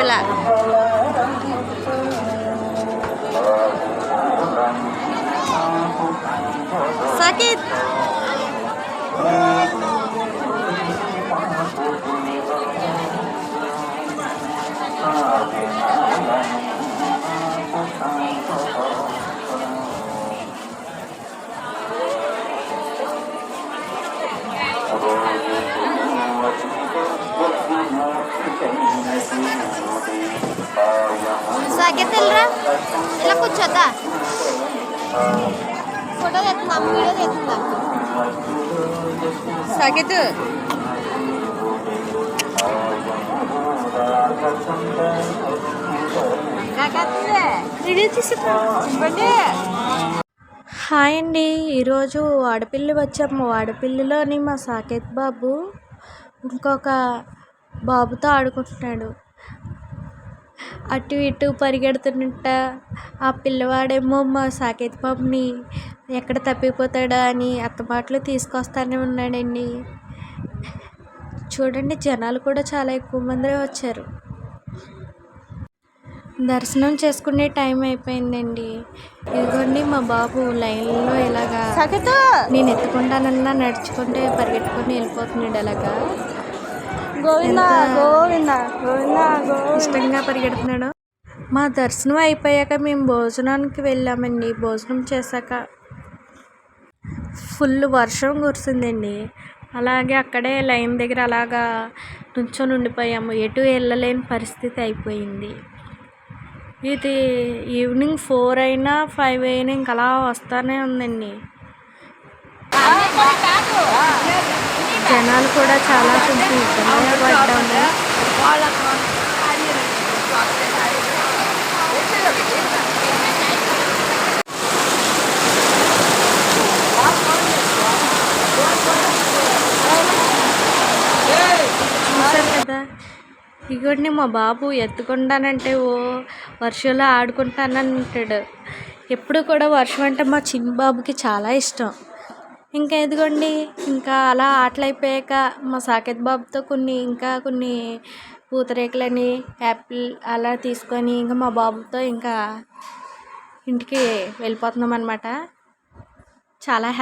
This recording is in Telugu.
Bella. Sakit. Sakit Elra? Ila కూర్చోద్దా ఫోటో తెస్తున్నా వీడియో తెస్తున్నా సాకిత్ హాయ్ అండి. ఈరోజు వాడపల్లి వచ్చాము. వాడపల్లిలోని మా సాకేత్ బాబు ఇంకొక బాబుతో ఆడుకుంటున్నాడు. అటు ఇటు పరిగెడుతున్నట్ట ఆ పిల్లవాడేమో మా సాకేత్ బాబుని ఎక్కడ తప్పిపోతాడా అని అత్తమాటలు తీసుకొస్తానే ఉన్నాడండి. చూడండి, జనాలు కూడా చాలా ఎక్కువ మంది వచ్చారు. దర్శనం చేసుకునే టైం అయిపోయిందండి. ఇదిగోండి మా బాబు లైన్లో ఇలాగా నేను ఎత్తుకుంటానన్నా నడుచుకుంటే పరిగెట్టుకొని వెళ్ళిపోతున్నాడు. అలాగా గోవిందా గోవిందా గోవిందా ఇష్టంగా పరిగెడుతున్నాడు. మా దర్శనం అయిపోయాక మేము భోజనానికి వెళ్ళామండి. భోజనం చేశాక ఫుల్ వర్షం కురిసిందండి. అలాగే అక్కడే లైన్ దగ్గర అలాగా నుంచొని ఉండిపోయాము. ఎటు వెళ్ళలేని పరిస్థితి అయిపోయింది. ఇది ఈవినింగ్ 4 అయినా 5 అయినా ఇంకా అలా వస్తూనే ఉందండి. జనాలు కూడా చాలా కొంచెం ఇబ్బంది పడ్డాము. చూసారు కదా, ఇగోండి మా బాబు ఎత్తుకుంటానంటే ఓ వర్షంలో ఆడుకుంటానంటాడు. ఎప్పుడు కూడా వర్షం అంటే మా చిన్న బాబుకి చాలా ఇష్టం. ఇంకా ఎదుగోండి, ఇంకా అలా ఆటలు అయిపోయాక మా సాకేత్ బాబుతో కొన్ని పూతరేకులని యాపిల్ అలా తీసుకొని ఇంకా మా బాబుతో ఇంకా ఇంటికి వెళ్ళిపోతున్నాం అన్నమాట. చాలా హ్యాపీ.